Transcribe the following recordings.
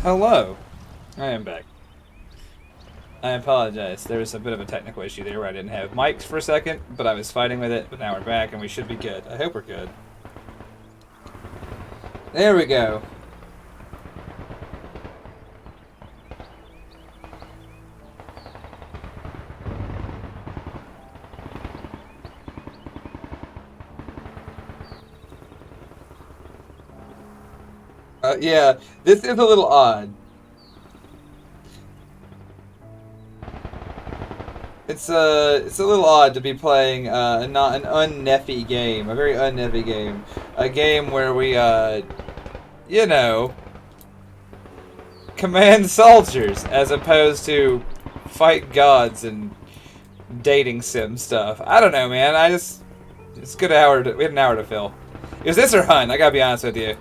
Hello. I am back. I apologize. There was a bit of a technical issue there where I didn't have mics for a second, but I was fighting with it, but now we're back and we should be good. I hope we're good. There we go. Yeah, this is a little odd. It's a little odd to be playing not an un-Nephi game, a very un-Nephi game, a game where we you know, command soldiers as opposed to fight gods and dating sim stuff. I don't know, man. It's a good hour. We had an hour to fill. It was this or Hunt. I gotta be honest with you.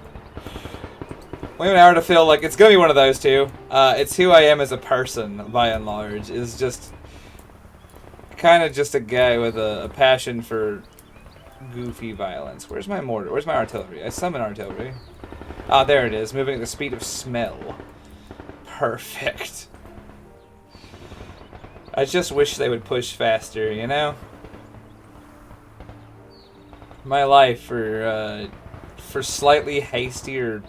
We have an hour to fill. Like it's gonna be one of those two. It's who I am as a person, by and large. Is just kind of just a guy with a passion for goofy violence. Where's my mortar? Where's my artillery? I summon artillery. Ah, there it is. Moving at the speed of smell. Perfect. I just wish they would push faster, you know? My life for slightly hastier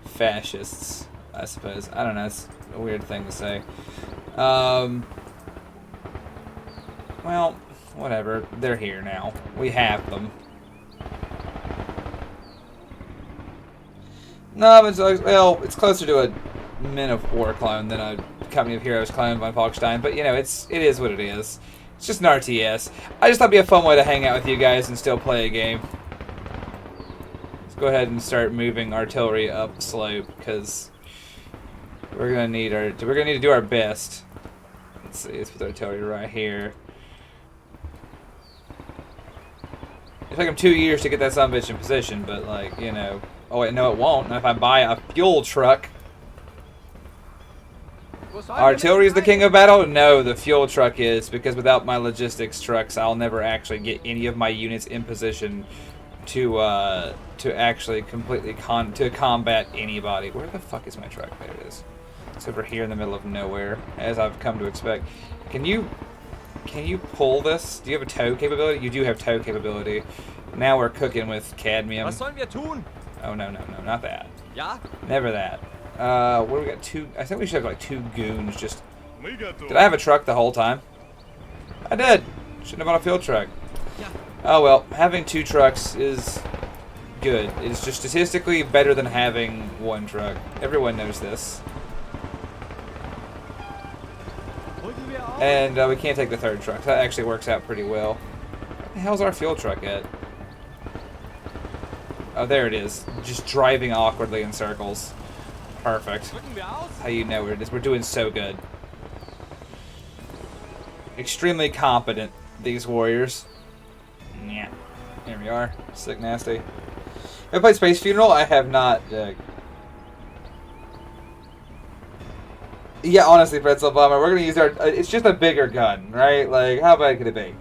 fascists, I suppose. I don't know. It's a weird thing to say. Well, whatever. They're here now. We have them. No, but well, it's closer to a Men of War clone than a Company of Heroes clone by Falkstein. But you know, it is what it is. It's just an RTS. I just thought it'd be a fun way to hang out with you guys and still play a game. Let's go ahead and start moving artillery up slope because we're gonna need to do our best. Let's see. Let's put the artillery right here. It took him 2 years to get that son of a bitch in position, but like, you know. Oh wait, no it won't. Not if I buy a fuel truck. Artillery is the king of battle? No, the fuel truck is, because without my logistics trucks, I'll never actually get any of my units in position to actually completely combat anybody. Where the fuck is my truck? There it is. It's over here in the middle of nowhere, as I've come to expect. Can you pull this? Do you have a tow capability? You do have tow capability. Now we're cooking with cadmium. Was sollen wir tun? Oh, no, not that. Ja? Never that. What do we got? I think we should have like 2 goons just... Did I have a truck the whole time? I did. Shouldn't have bought a field truck. Oh well, having 2 trucks is good. It's just statistically better than having 1 truck. Everyone knows this. And we can't take the 3rd truck. That actually works out pretty well. Where the hell's our fuel truck at? Oh, there it is. Just driving awkwardly in circles. Perfect. How you know where it is. We're doing so good. Extremely competent, these warriors. Yeah. Here we are. Sick nasty. Have I played Space Funeral? I have not. Yeah, honestly, Pretzel Bomber, we're going to use our... it's just a bigger gun, right? Like, how bad could it be?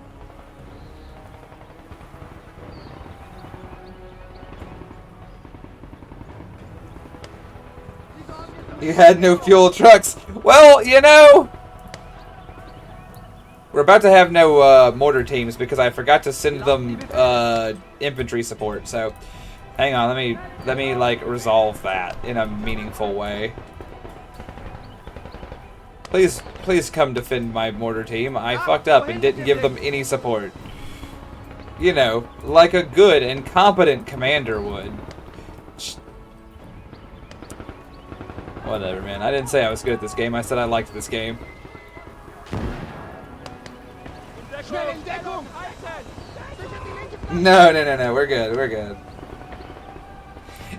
You had no fuel trucks. Well, you know... We're about to have no mortar teams because I forgot to send them infantry support. So, hang on, let me like resolve that in a meaningful way. Please come defend my mortar team. I fucked up and didn't give them any support. You know, like a good and competent commander would. Whatever, man. I didn't say I was good at this game. I said I liked this game. No. We're good. We're good.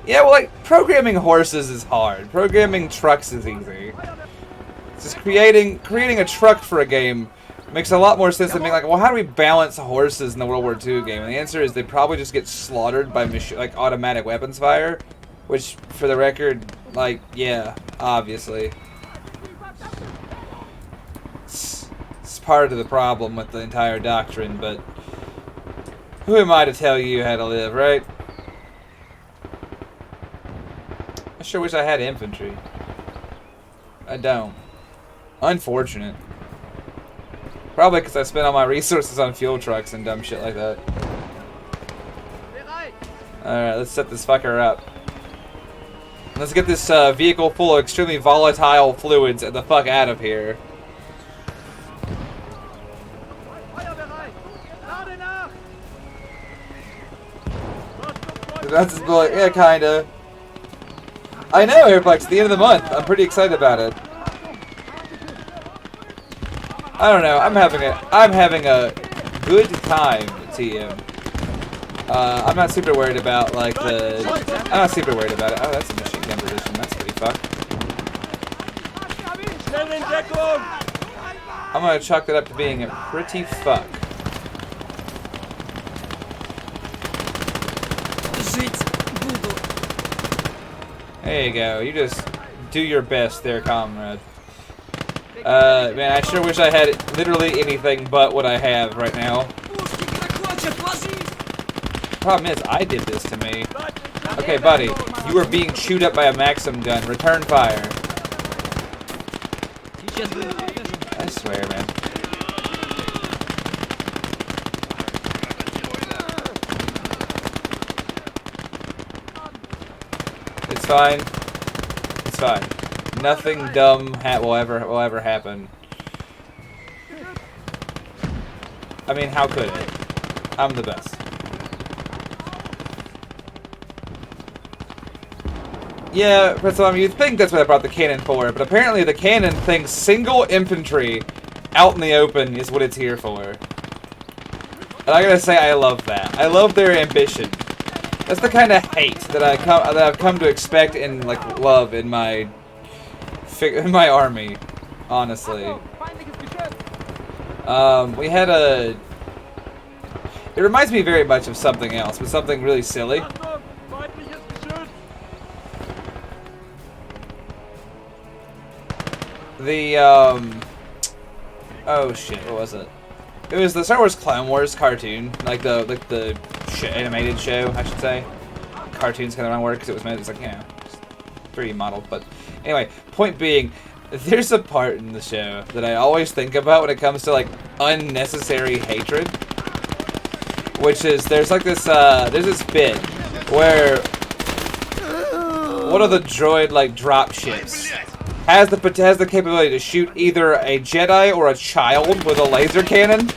Yeah, well, like, programming horses is hard. Programming trucks is easy. Just creating a truck for a game makes a lot more sense than being like, well, how do we balance horses in the World War II game? And the answer is they probably just get slaughtered by like automatic weapons fire, which, for the record, like, yeah, obviously. It's part of the problem with the entire doctrine, but who am I to tell you how to live, right? I sure wish I had infantry. I don't. Unfortunate. Probably because I spent all my resources on fuel trucks and dumb shit like that. Alright, let's set this fucker up. Let's get this vehicle full of extremely volatile fluids the fuck out of here. That's his bullet. Yeah, kinda. I know, Airplex, it's the end of the month. I'm pretty excited about it. I don't know. I'm having a good time, TM. I'm not super worried about like the. I'm not super worried about it. Oh, that's a machine gun position. That's pretty fucked. I'm gonna chalk that up to being a pretty fuck. There you go. You just do your best there, comrade. Man, I sure wish I had literally anything but what I have right now. Problem is, I did this to me. Okay, buddy, you are being chewed up by a Maxim gun. Return fire. I swear, man. It's fine. It's fine. Nothing dumb will ever happen. I mean, how could it? I'm the best. Yeah, Prince, you'd think that's what I brought the cannon for, but apparently the cannon thinks single infantry out in the open is what it's here for. And I gotta say, I love that. I love their ambition. That's the kind of hate that I've come to expect and like love in my army, honestly. We had a. It reminds me very much of something else, but something really silly. The oh shit, what was it? It was the Star Wars Clone Wars cartoon, like the animated show, I should say. Cartoon's kind of wrong word because it was made. It's like, you know, 3D modeled. But anyway, point being, there's a part in the show that I always think about when it comes to like unnecessary hatred, which is there's this bit where one of the droid like drop ships has the capability to shoot either a Jedi or a child with a laser cannon,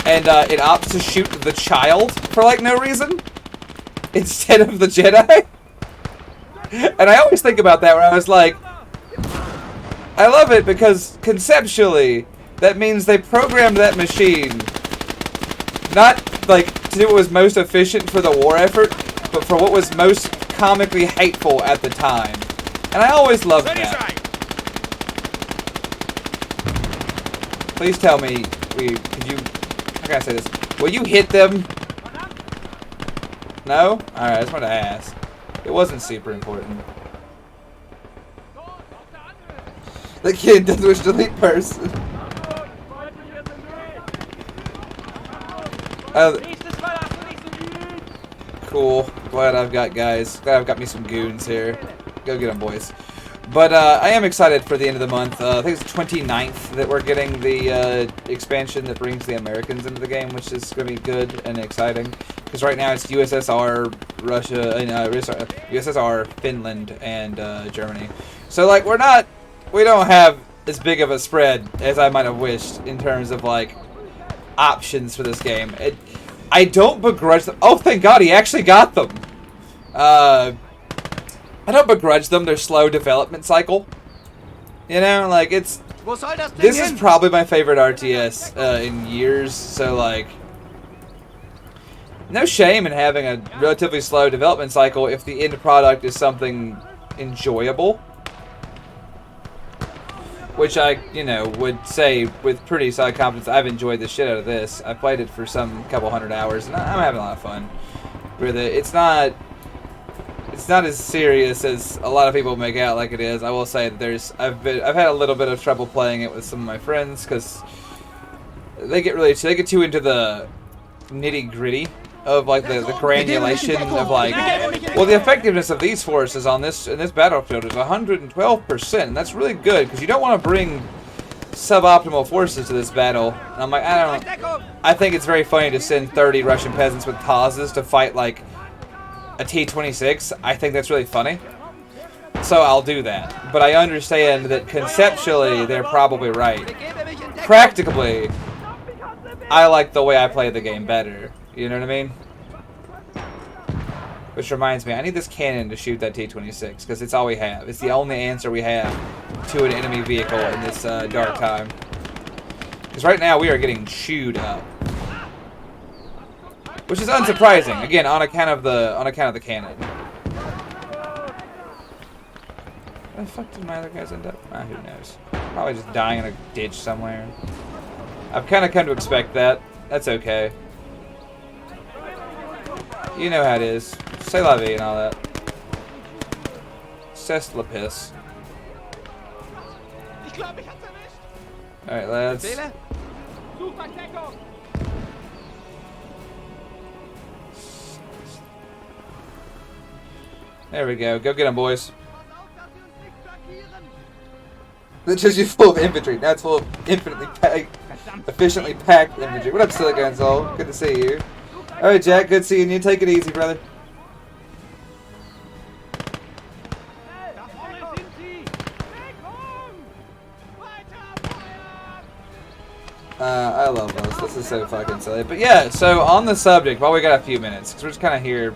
and it opts to shoot the child for like no reason instead of the Jedi. And I always think about that where I was like, I love it because conceptually that means they programmed that machine not like to do what was most efficient for the war effort, but for what was most comically hateful at the time. And I always loved that. Please tell me, how can I say this? Will you hit them? No? Alright, I just wanted to ask. It wasn't super important. The kid doesn't wish to delete person. Cool. Glad I've got guys. Glad I've got me some goons here. Go get them, boys. But I am excited for the end of the month. I think it's the 29th that we're getting the expansion that brings the Americans into the game, which is going to be good and exciting. Because right now it's USSR, Russia, and USSR, Finland, and Germany. So like we don't have as big of a spread as I might have wished in terms of like options for this game. I don't begrudge them. Oh, thank God, he actually got them. I don't begrudge them their slow development cycle. You know, like this is probably my favorite RTS in years. So like, no shame in having a relatively slow development cycle if the end product is something enjoyable. Which I, would say with pretty solid confidence, I've enjoyed the shit out of this. I played it for some couple hundred hours, and I'm having a lot of fun with it. It's not as serious as a lot of people make out like it is. I will say that I've had a little bit of trouble playing it with some of my friends because they get too into the nitty gritty of like the granulation of like, well, the effectiveness of these forces on this in this battlefield is 112%, and that's really good because you don't want to bring suboptimal forces to this battle. And I'm like, I don't know. I think it's very funny to send 30 Russian peasants with pauses to fight like a T-26. I think that's really funny. So I'll do that. But I understand that conceptually they're probably right. Practically, I like the way I play the game better. You know what I mean? Which reminds me, I need this cannon to shoot that T-26 because it's all we have. It's the only answer we have to an enemy vehicle in this dark time. Because right now we are getting chewed up, which is unsurprising. Again, on account of the cannon. Where the fuck did my other guys end up? Who knows? Probably just dying in a ditch somewhere. I've kind of come to expect that. That's okay. You know how it is. C'est la vie and all that. C'est la piss. Alright, lads. There we go. Go get them, boys. It's just you full of infantry. Now it's full of efficiently packed infantry. What up, Silly Gonzalo? Good to see you. Alright, Jack. Good seeing you. Take it easy, brother. I love those. This is so fucking silly. But yeah, so on the subject, while we got a few minutes, because we're just kind of here.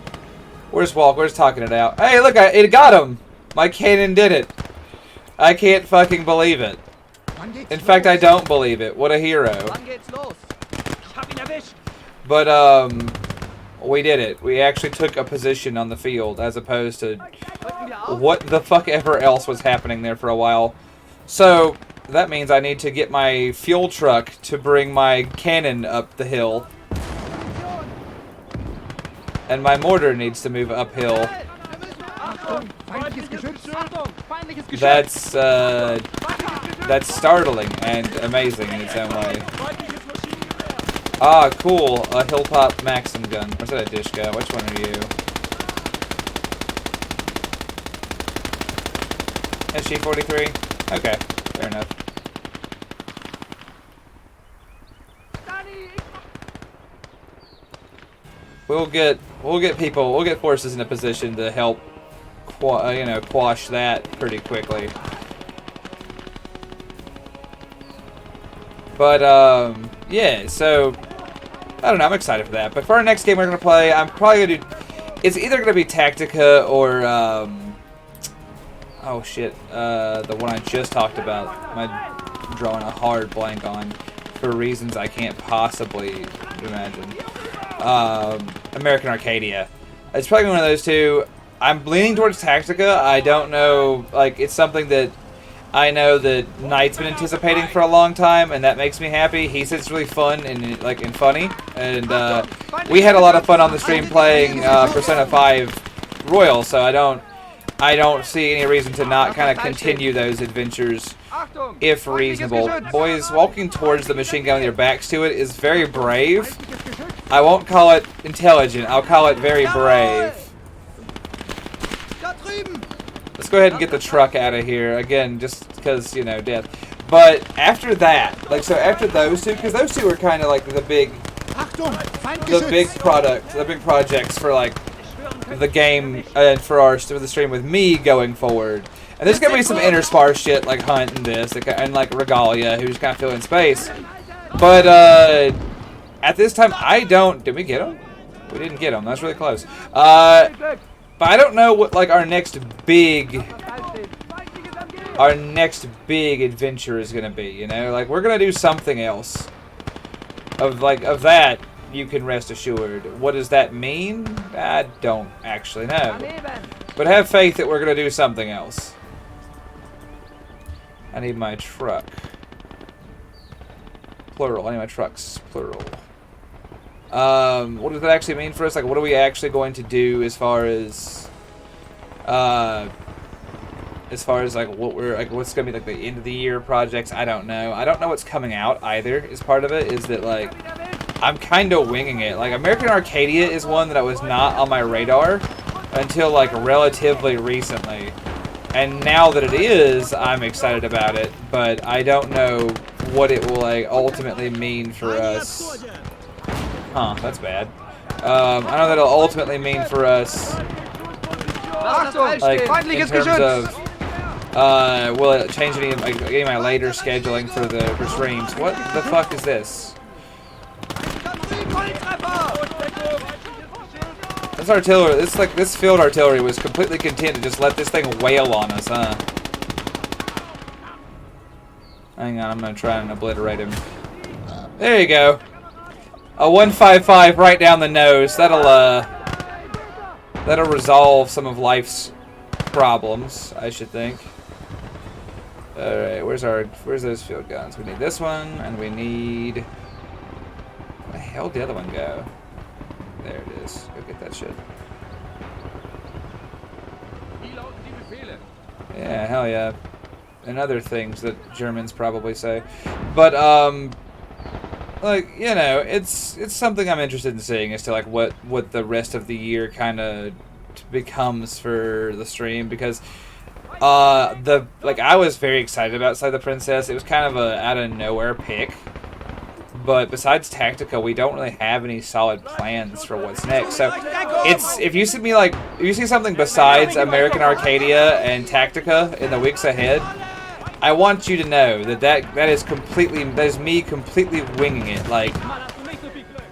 We're just talking it out. Hey, look, it got him! My cannon did it. I can't fucking believe it. In fact, I don't believe it. What a hero. But, we did it. We actually took a position on the field, as opposed to what the fuck ever else was happening there for a while. So, that means I need to get my fuel truck to bring my cannon up the hill. And my mortar needs to move uphill. That's startling and amazing in its own way. Ah, cool. A Hilltop Maxim gun. Or is that a Dishka? Which one are you? SG-43? Okay, fair enough. We'll get forces in a position to help, quash that pretty quickly. But yeah. So I don't know. I'm excited for that. But for our next game we're gonna play, I'm probably gonna do. It's either gonna be Tactica or oh shit, the one I just talked about. I'm drawing a hard blank on for reasons I can't possibly imagine. American Arcadia. It's probably one of those two. I'm leaning towards Tactica. I don't know, like, it's something that I know that Knight's been anticipating for a long time, and that makes me happy. He says it's really fun and funny, and we had a lot of fun on the stream playing Persona 5 Royal, so I don't see any reason to not kind of continue those adventures if reasonable. Boys, walking towards the machine gun with your backs to it is very brave. I won't call it intelligent, I'll call it very brave. Let's go ahead and get the truck out of here, again, just because, death. But after that, so after those two, because those two are kind of like the big projects for, like, the game, for the stream with me going forward. And there's gonna be some intersparse shit, like Hunt and this, and like Regalia, who's kind of filling space. But, at this time, did we get him? We didn't get him, that's really close. But I don't know what, like, our next big adventure is gonna be, Like, we're gonna do something else. Of that, you can rest assured. What does that mean? I don't actually know. But have faith that we're gonna do something else. I need my truck. Plural. I need my trucks. Plural. What does that actually mean for us? Like, what are we actually going to do as far as like what's gonna be like the end of the year projects? I don't know. I don't know what's coming out either. Is part of it is that, like, I'm kind of winging it. Like, American Arcadia is one that was not on my radar until, like, relatively recently. And now that it is, I'm excited about it. But I don't know what it will, like, ultimately mean for us. Huh, that's bad. I know that it'll ultimately mean for us, like, in terms of, will it change any of my later scheduling for the streams? What the fuck is this? This artillery, this field artillery was completely content to just let this thing wail on us, huh? Hang on, I'm gonna try and obliterate him. There you go. A 155 right down the nose. That'll resolve some of life's problems, I should think. Alright, where's those field guns? We need this one, and we need... Where the hell did the other one go? There it is. Go get that shit. Yeah, hell yeah. And other things that Germans probably say. But, like, you know, it's something I'm interested in seeing as to, like, what the rest of the year kind of becomes for the stream, because I was very excited about Slay the Princess. It was kind of a out of nowhere pick, but besides Tactica, we don't really have any solid plans for what's next. So if you see something besides American Arcadia and Tactica in the weeks ahead, I want you to know that is me completely winging it. Like,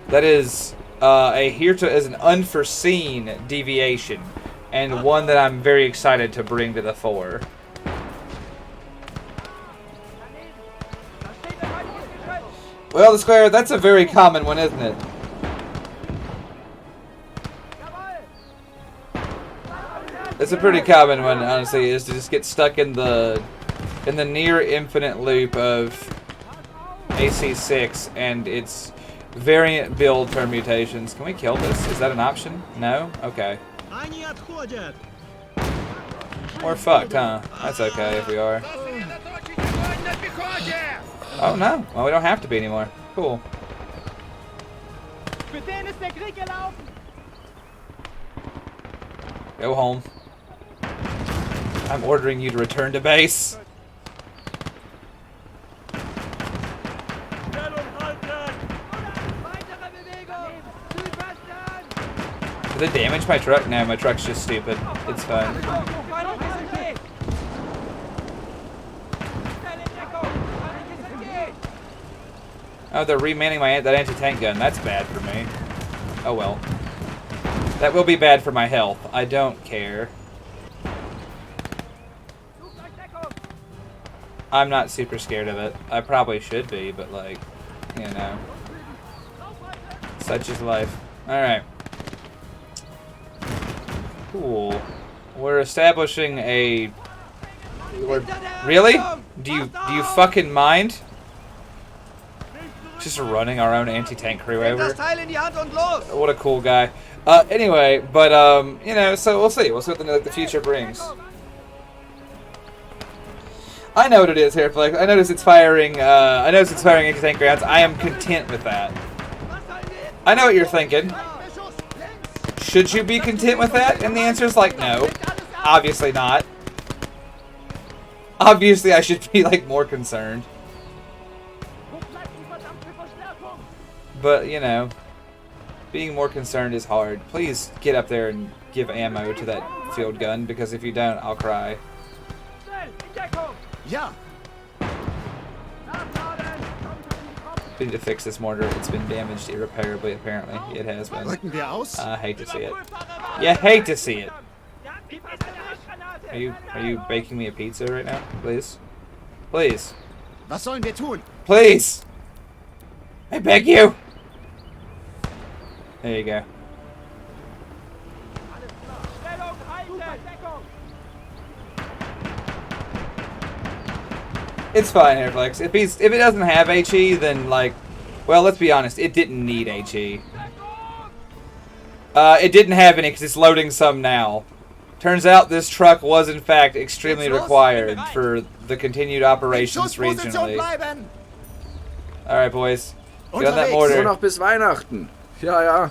that is is an unforeseen deviation, and one that I'm very excited to bring to the fore. Well, the square, that's a very common one, isn't it? It's a pretty common one, honestly, is to just get stuck in the near infinite loop of AC6 and its variant build permutations. Can we kill this? Is that an option? No? Okay. We're fucked, huh? That's okay if we are. Oh no. Well, we don't have to be anymore. Cool. Go home. I'm ordering you to return to base. Did they damage my truck? No, my truck's just stupid. It's fine. Oh, they're remanning that anti-tank gun. That's bad for me. Oh well. That will be bad for my health. I don't care. I'm not super scared of it. I probably should be, but like, you know. Such is life. Alright. Cool. We're establishing a... Really? Do you fucking mind? Just running our own anti-tank crew over. What a cool guy. Anyway, but you know, so we'll see. We'll see what the future brings. I know what it is, Hairflex. I notice it's firing. I notice it's firing anti-tank rounds. I am content with that. I know what you're thinking. Should you be content with that? And the answer is like no. Obviously not. Obviously, I should be like more concerned. But, you know, being more concerned is hard. Please get up there and give ammo to that field gun, because if you don't, I'll cry. Yeah. We need to fix this mortar. It's been damaged irreparably, apparently. It has been. I hate to see it. You hate to see it. Are you baking me a pizza right now? Please? Please. Was sollen wir tun? Please! I beg you! There you go. It's fine, Airflex. If it doesn't have HE, then like, well, let's be honest, it didn't need HE. It didn't have any because it's loading some now. Turns out this truck was in fact extremely required for the continued operations regionally. All right, boys. Get on that Nur mortar. noch bis Weihnachten. Ja, ja.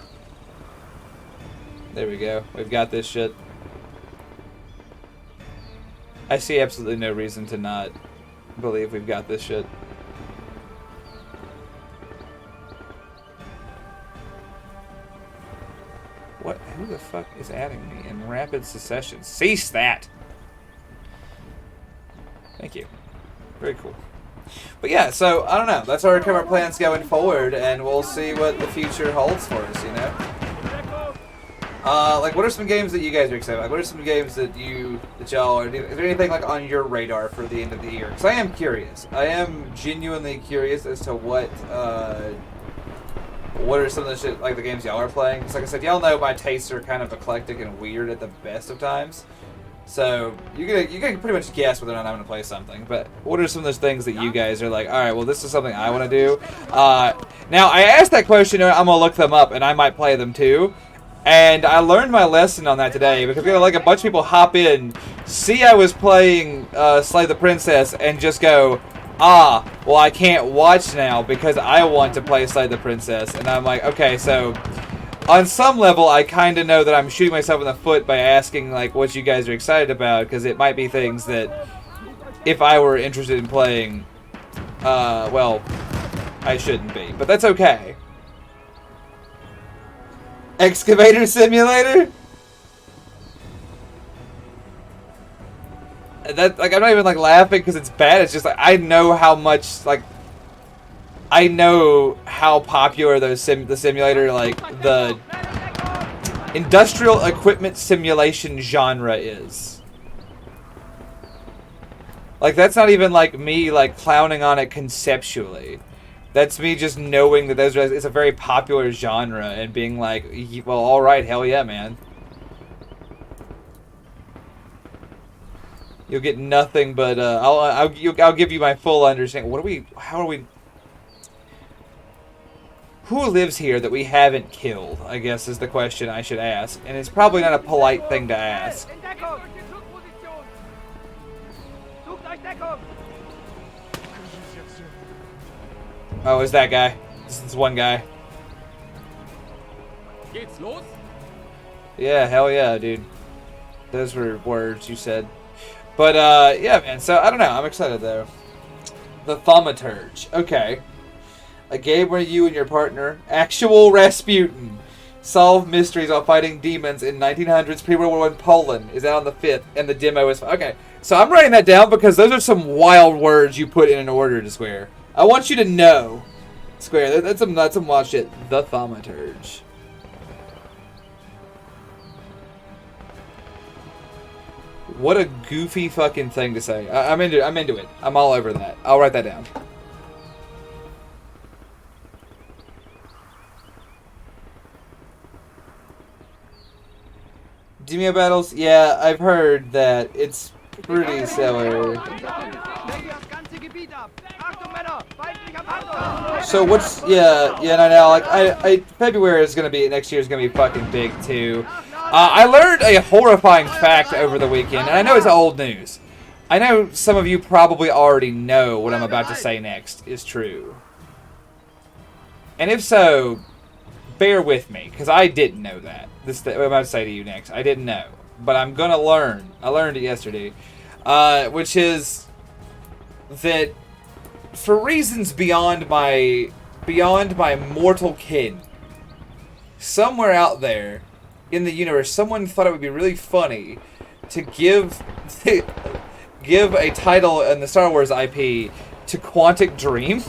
There we go. We've got this shit. I see absolutely no reason to not believe we've got this shit. What? Who the fuck is adding me in rapid succession? Cease that! Thank you. Very cool. But yeah, so, I don't know. That's our current plans going forward, and we'll see what the future holds for us, you know? Like, what are some games that you guys are excited about? What are some games that y'all are doing? Is there anything, like, on your radar for the end of the year? Because I am curious. I am genuinely curious as to what are some of the shit, like, the games y'all are playing. Because, like I said, y'all know my tastes are kind of eclectic and weird at the best of times. So, you can pretty much guess whether or not I'm going to play something. But what are some of those things that you guys are like, alright, well, this is something I want to do? Now, I asked that question, and I'm going to look them up, and I might play them too. And I learned my lesson on that today, because we had like a bunch of people hop in, see I was playing Slay the Princess, and just go, ah, well I can't watch now because I want to play Slay the Princess. And I'm like, okay, so on some level I kind of know that I'm shooting myself in the foot by asking like what you guys are excited about, because it might be things that if I were interested in playing, well, I shouldn't be. But that's okay. Excavator Simulator? That, like, I'm not even like laughing because it's bad. It's just like I know how much, like, I know how popular the simulator, like the industrial equipment simulation genre is. Like, that's not even like me like clowning on it conceptually. That's me just knowing that it's a very popular genre and being like, well, all right, hell yeah, man. You'll get nothing but I'll give you my full understanding. Who lives here that we haven't killed, I guess is the question I should ask, and it's probably not a polite thing to ask. Oh, it's that guy. This is one guy. Yeah, hell yeah, dude. Those were words you said. But, yeah, man. So, I don't know. I'm excited, though. The Thaumaturge. Okay. A game where you and your partner, actual Rasputin, solve mysteries while fighting demons in 1900s pre-World War I Poland. Is out on the 5th, and the demo is... Okay. So, I'm writing that down because those are some wild words you put in an order to Square. I want you to know, Square, that's some wild shit. The Thaumaturge. What a goofy fucking thing to say. I'm into it. I'm all over that. I'll write that down. Demio battles? Yeah, I've heard that it's pretty stellar. So what's no, like February is gonna be next year is gonna be fucking big too. I learned a horrifying fact over the weekend, and I know it's old news. I know some of you probably already know what I'm about to say next is true. And if so, bear with me, because I didn't know that. What I'm about to say to you next, I didn't know. But I'm gonna learn. I learned it yesterday. Which is that for reasons beyond my mortal ken, somewhere out there in the universe, someone thought it would be really funny to give a title in the Star Wars IP to Quantic Dream.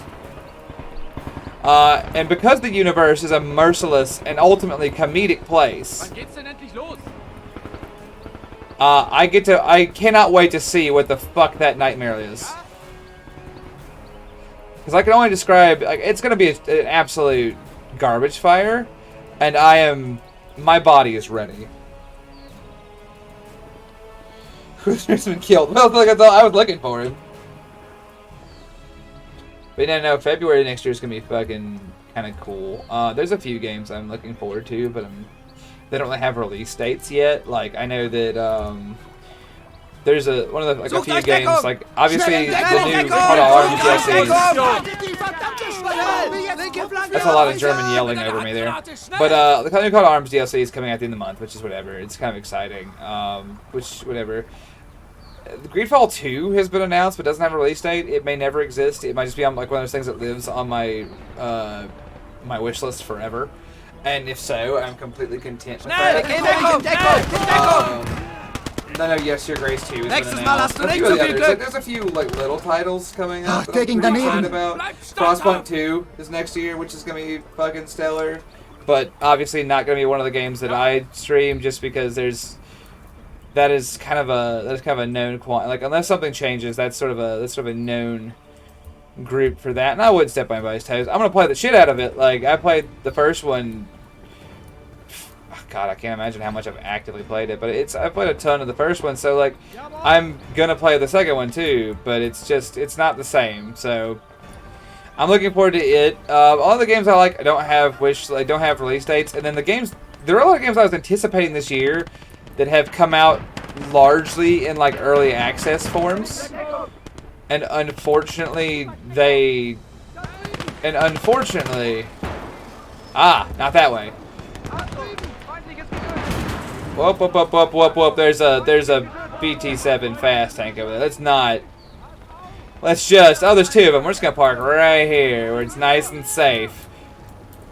And because the universe is a merciless and ultimately comedic place, I cannot wait to see what the fuck that nightmare is. Because I can only describe, like, it's going to be an absolute garbage fire, and my body is ready. Who's been killed? Well, I was looking for him. But no, February next year is going to be fucking kind of cool. There's a few games I'm looking forward to, but they don't really have release dates yet. Like, I know that, there's a few games, like, obviously the new, hold on, That's a lot of German yelling over me there. But the new Call to Arms DLC is coming at the end of the month, which is whatever. It's kind of exciting. Whatever. The Greedfall 2 has been announced, but doesn't have a release date. It may never exist. It might just be on like one of those things that lives on my my wish list forever. And if so, I'm completely content with that. No, Yes, Your Grace 2 has been announced. A few of the others. Like, there's a few like little titles coming up that I'm pretty excited about. Frostpunk 2 is next year, which is going to be fucking stellar. But obviously not going to be one of the games that I stream just because that is kind of a known like unless something changes, that's sort of a known group for that. And I wouldn't step on anybody's toes. I'm going to play the shit out of it. Like I played the first one. God, I can't imagine how much I've actively played it, but I played a ton of the first one, so like I'm gonna play the second one too, but it's not the same. So I'm looking forward to it. All the games I like, I don't have release dates, and then there are a lot of games I was anticipating this year that have come out largely in like early access forms, and unfortunately not that way. Whoop. There's a BT-7 fast tank over there. There's two of them. We're just gonna park right here where it's nice and safe.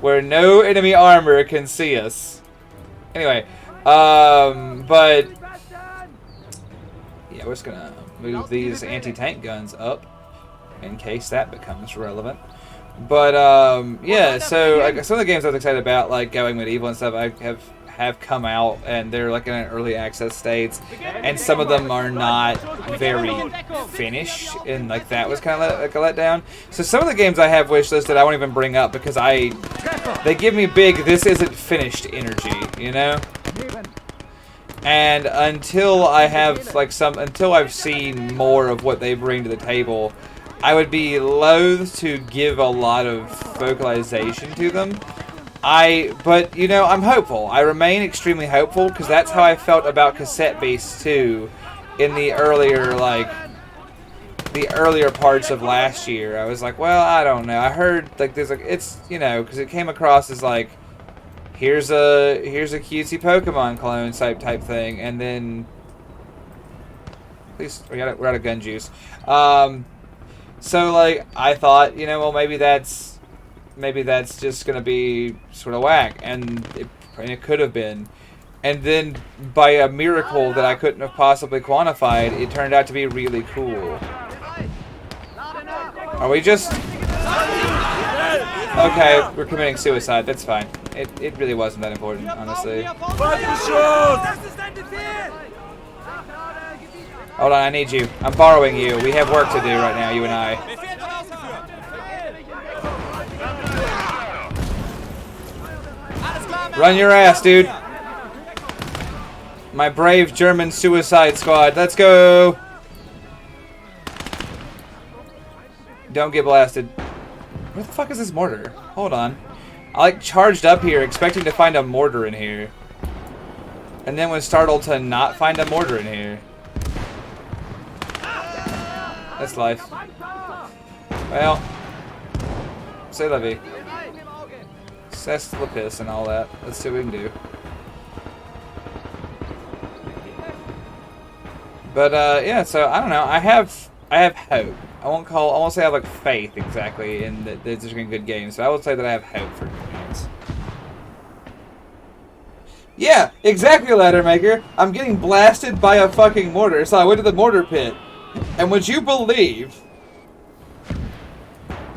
Where no enemy armor can see us. Anyway, but yeah, we're just gonna move these anti-tank guns up in case that becomes relevant. But yeah, so like, some of the games I was excited about, like Going Medieval and stuff, I have come out, and they're like in an early access states, and some of them are not very finished, and like that was kind of like a letdown. So some of the games I have wishlisted I won't even bring up because they give me big "this isn't finished" energy, you know. And until I've seen more of what they bring to the table, I would be loath to give a lot of vocalization to them. But you know, I'm hopeful. I remain extremely hopeful because that's how I felt about Cassette Beast 2 in the earlier parts of last year. I was like, well, I don't know. I heard like there's like it's because it came across as like here's a cutesy Pokemon clone type thing, and then at least we're out of gun juice. So like I thought, well maybe that's just gonna be sort of whack, and it could have been, and then by a miracle that I couldn't have possibly quantified, it turned out to be really cool. Are we just okay? We're committing suicide. That's fine. It really wasn't that important, honestly. Hold on, I need you. I'm borrowing you. We have work to do right now, you and I. Run your ass, dude. My brave German suicide squad. Let's go. Don't get blasted. Where the fuck is this mortar? Hold on. I like charged up here expecting to find a mortar in here. And then was startled to not find a mortar in here. That's life. Well. C'est la vie. C'est la piss and all that. Let's see what we can do. But yeah, so I don't know. I have hope. I won't say I have like faith exactly in that there's going to be good games, but I will say that I have hope for good games. Yeah, exactly, Ladder Maker. I'm getting blasted by a fucking mortar, so I went to the mortar pit. And would you believe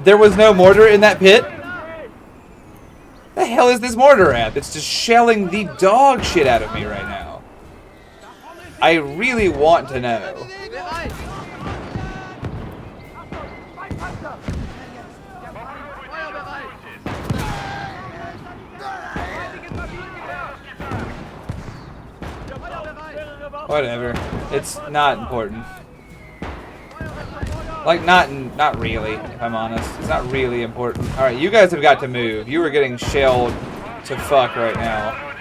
there was no mortar in that pit? The hell is this mortar at? It's just shelling the dog shit out of me right now. I really want to know. Whatever. It's not important. Like, not really, if I'm honest. It's not really important. Alright, you guys have got to move. You are getting shelled to fuck right now.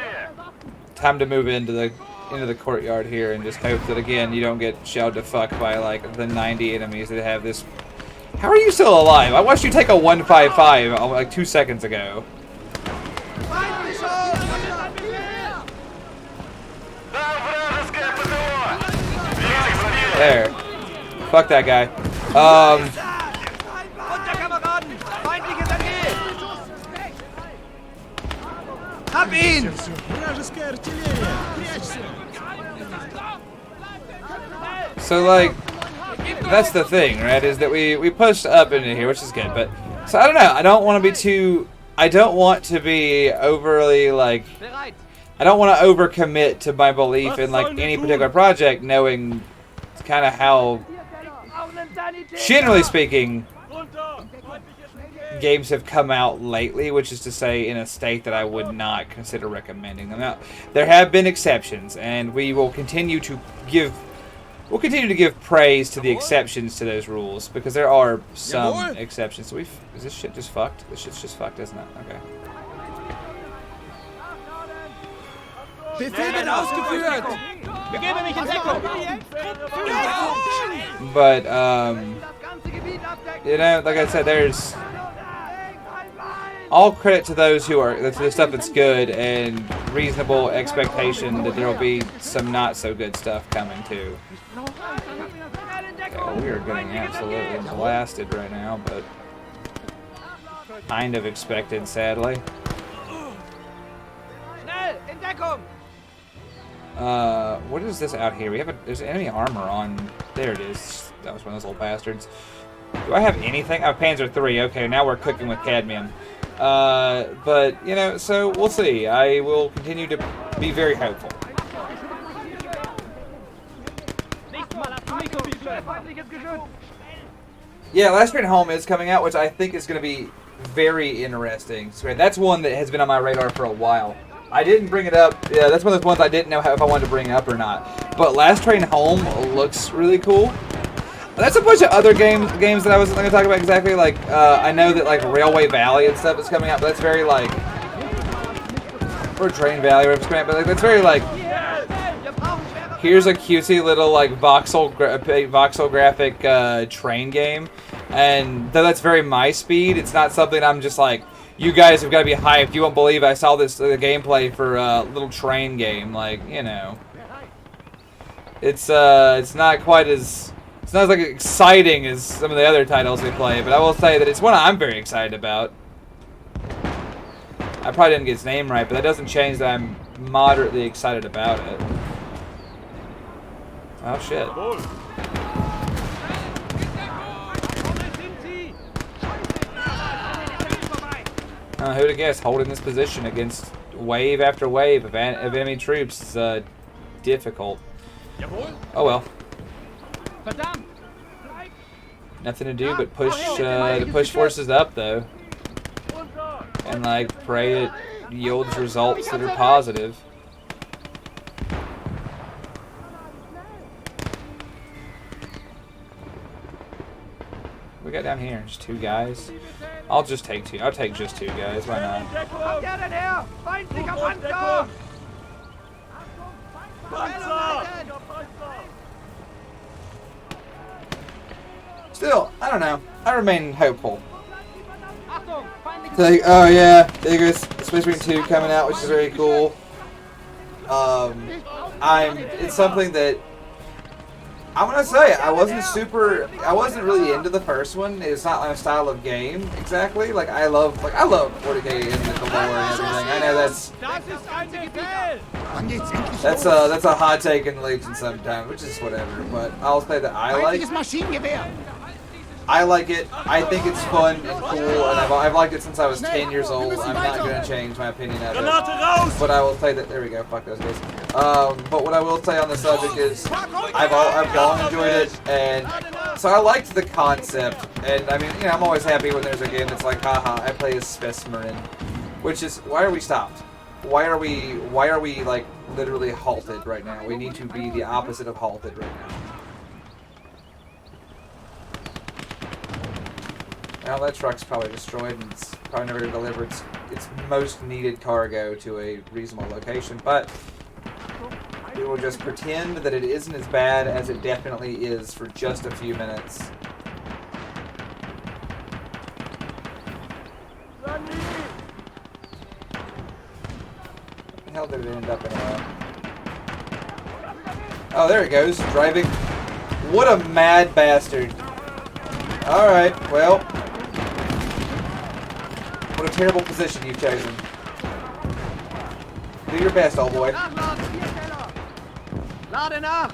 Time to move into the courtyard here and just hope that, again, you don't get shelled to fuck by, like, the 90 enemies that have this How are you still alive? I watched you take a 155 like 2 seconds ago. There. Fuck that guy. Hab ihn! So like, that's the thing, right? Is that we pushed up into here, which is good. But so I don't know. I don't want to be too. I don't want to be overly like. I don't want to overcommit to my belief in like any particular project, knowing kind of how, generally speaking, games have come out lately, which is to say in a state that I would not consider recommending them. Now, there have been exceptions, and we will continue to give praise to the exceptions to those rules, because there are some exceptions. So is this shit just fucked? This shit's just fucked, isn't it? Okay. Befehl wird ausgeführt! Begebe mich in Deckung! But, you know, like I said, there's all credit to those who are, to the stuff that's good, and reasonable expectation that there will be some not so good stuff coming too. Okay, well, we are getting absolutely blasted right now, but kind of expected, sadly. What is this out here? There's enemy armor on. There it is. That was one of those little bastards. Do I have anything? I have Panzer III. Okay, now we're cooking with cadmium. But, you know, so we'll see. I will continue to be very hopeful. Yeah, Last Train Home is coming out, which I think is going to be very interesting. So that's one that has been on my radar for a while. I didn't bring it up. Yeah, that's one of those ones I didn't know if I wanted to bring up or not. But Last Train Home looks really cool. That's a bunch of other games that I wasn't going to talk about exactly. Like, I know that like Railway Valley and stuff is coming out, but that's very like, or Train Valley, or coming out, but like, that's very like. Here's a cutesy little like voxel graphic train game, and though that's very my speed, it's not something I'm just like. You guys have got to be hyped. You won't believe I saw this gameplay for a little train game. Like, you know, it's not quite as like exciting as some of the other titles we play. But I will say that it's one I'm very excited about. I probably didn't get its name right, but that doesn't change that I'm moderately excited about it. Oh shit. Who'd have guessed holding this position against wave after wave of enemy troops is difficult. Oh well. Nothing to do but push forces up though, and like pray it yields results that are positive. We got down here just 2 guys. I'll just take 2. I'll take just 2 guys. Why not? Still, I don't know. I remain hopeful. Like, oh yeah, there goes Space Marine 2 coming out, which is very cool. It's something that I'm gonna say I wasn't really into the first one. It's not my style of game exactly. Like I love 40K and the lore and everything. I know that's a hot take in Legion sometimes, which is whatever. But I'll say that I like it. I think it's fun and cool, and I've liked it since I was 10 years old. I'm not gonna change my opinion of it. But I will say that there we go. Fuck those guys. But what I will say on the subject is I've long enjoyed it, and so I liked the concept. And I mean, you know, I'm always happy when there's a game that's like, haha, I play as SPSing, which is why are we stopped? Why are we like literally halted right now? We need to be the opposite of halted right now. Well, that truck's probably destroyed, and it's probably never going to deliver its most needed cargo to a reasonable location, but we will just pretend that it isn't as bad as it definitely is for just a few minutes. did it end up anyway? Oh, there it goes. Driving. What a mad bastard. Alright, well. What a terrible position you've chosen. Do your best, old boy. Nachladen, 4 Keller. Lade nach.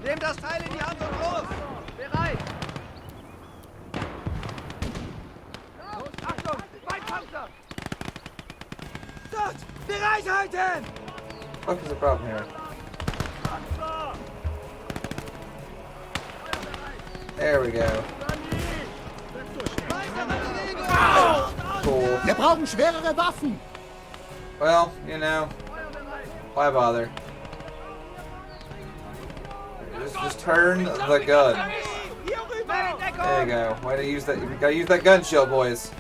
Nehmt das Teil in die Hand und los. Bereit. Los, Achtung, Feindpanzer. Dort, bereit halten. What is the problem here? There we go. Cool. Wir brauchen schwerere Waffen. Well, you know, why bother? Just turn the gun. There you go. Way to use that. You gotta use that gun shield, boys.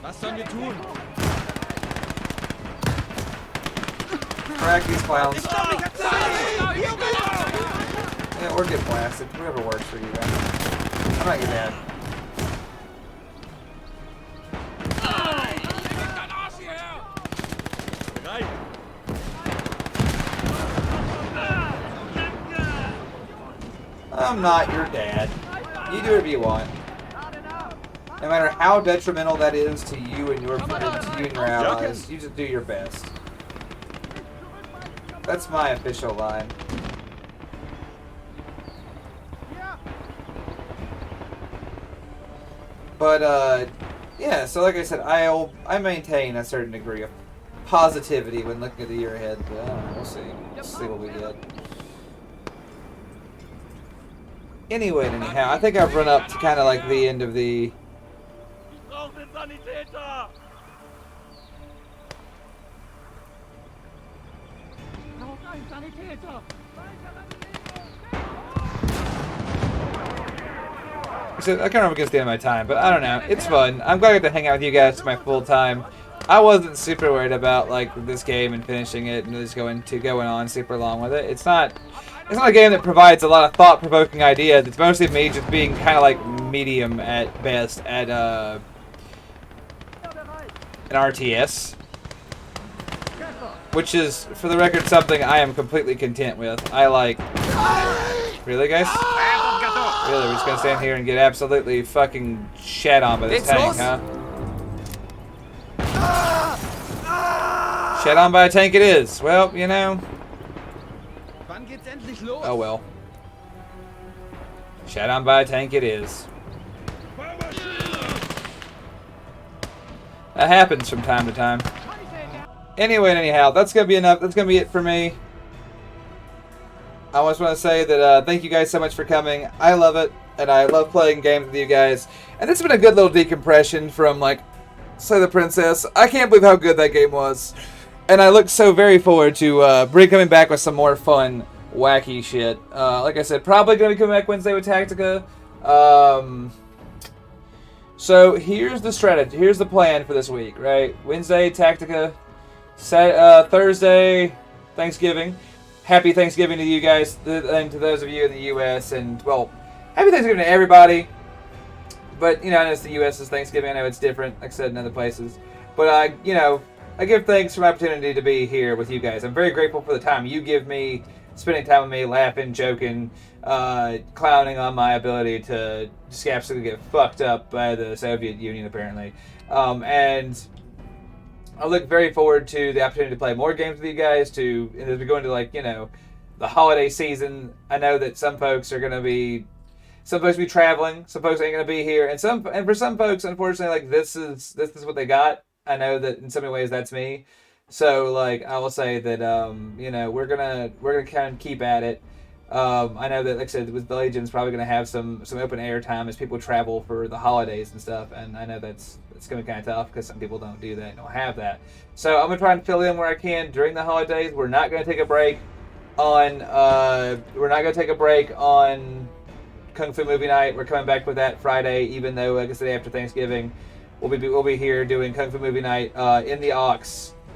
Was sollen wir tun? Crack these clowns. Yeah, or get blasted. Whatever works for you guys. I'm not your dad. I'm not your dad. You do whatever you want. No matter how detrimental that is to you and your allies, you just do your best. That's my official line. But yeah. So like I said, I maintain a certain degree of positivity when looking at the year ahead. But I don't know, we'll see. We'll see what we get. Anyway, anyhow, I think I've run up to kind of like the end of the. So I kind of against the end of my time, but I don't know. It's fun. I'm glad I get to hang out with you guys to my full time. I wasn't super worried about like this game and finishing it and just going on super long with it. It's not a game that provides a lot of thought-provoking ideas. It's mostly me just being kind of like medium at best at an RTS, which is, for the record, something I am completely content with. I like. Really, guys? Really, we're just gonna stand here and get absolutely fucking shat on by this tank, huh? Shat on by a tank it is. Well, you know. Oh well. Shat on by a tank it is. That happens from time to time. Anyway, anyhow, that's gonna be enough. That's gonna be it for me. I just want to say that thank you guys so much for coming. I love it, and I love playing games with you guys. And this has been a good little decompression from, like, Slay the Princess. I can't believe how good that game was. And I look so very forward to coming back with some more fun, wacky shit. Like I said, probably going to be coming back Wednesday with Tactica. So here's the strategy. Here's the plan for this week, right? Wednesday, Tactica. Thursday, Thanksgiving. Happy Thanksgiving to you guys, and to those of you in the U.S., and, well, happy Thanksgiving to everybody. But, you know, I know it's the U.S.'s Thanksgiving. I know it's different, like I said, in other places. But, I give thanks for my opportunity to be here with you guys. I'm very grateful for the time you give me, spending time with me, laughing, joking, clowning on my ability to just absolutely get fucked up by the Soviet Union, apparently. And I look very forward to the opportunity to play more games with you guys, as we go into, like, you know, the holiday season. I know that some folks are going to be traveling, some folks ain't going to be here, and for some folks, unfortunately, like, this is what they got. I know that in so many ways that's me. So, like, I will say that, you know, we're gonna kind of keep at it. I know that, like I said, with the Legion's probably going to have some open air time as people travel for the holidays and stuff, and I know it's going to be kind of tough because some people don't do that, don't have that. So I'm going to try and fill in where I can during the holidays. We're not going to take a break on Kung Fu Movie Night. We're coming back with that Friday, even though, like I said, after Thanksgiving, we'll be here doing Kung Fu Movie Night in the Aux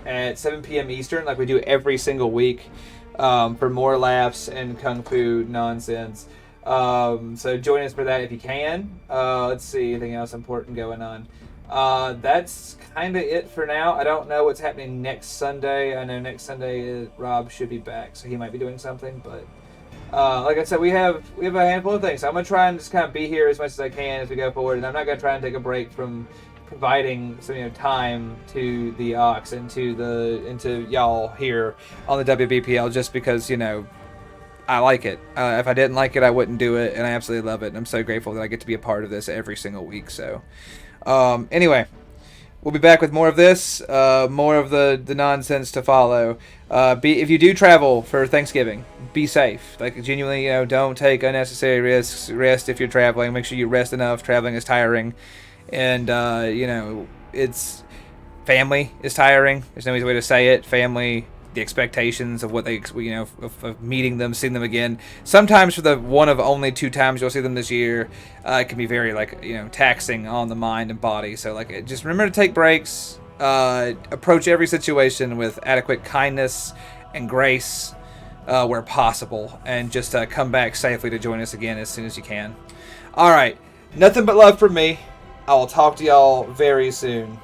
at 7 p.m. Eastern, like we do every single week, for more laughs and Kung Fu nonsense. So join us for that if you can. Let's see, anything else important going on. That's kind of it for now. I don't know what's happening next Sunday. I know next Sunday Rob should be back, so he might be doing something. But like I said, we have a handful of things. So I'm gonna try and just kind of be here as much as I can as we go forward, and I'm not gonna try and take a break from providing some time to the Ox and to y'all here on the WBPL, just because I like it. If I didn't like it, I wouldn't do it, and I absolutely love it. And I'm so grateful that I get to be a part of this every single week. So. Anyway, we'll be back with more of this, more of the nonsense to follow. If you do travel for Thanksgiving, be safe. Like, genuinely, don't take unnecessary risks. Rest if you're traveling. Make sure you rest enough. Traveling is tiring. And, it's... Family is tiring. There's no easy way to say it. Family... the expectations of what they, of meeting them, seeing them again. Sometimes for the one of only 2 times you'll see them this year, it can be very, taxing on the mind and body. So, just remember to take breaks, approach every situation with adequate kindness and grace where possible, and just come back safely to join us again as soon as you can. All right, nothing but love from me. I will talk to y'all very soon.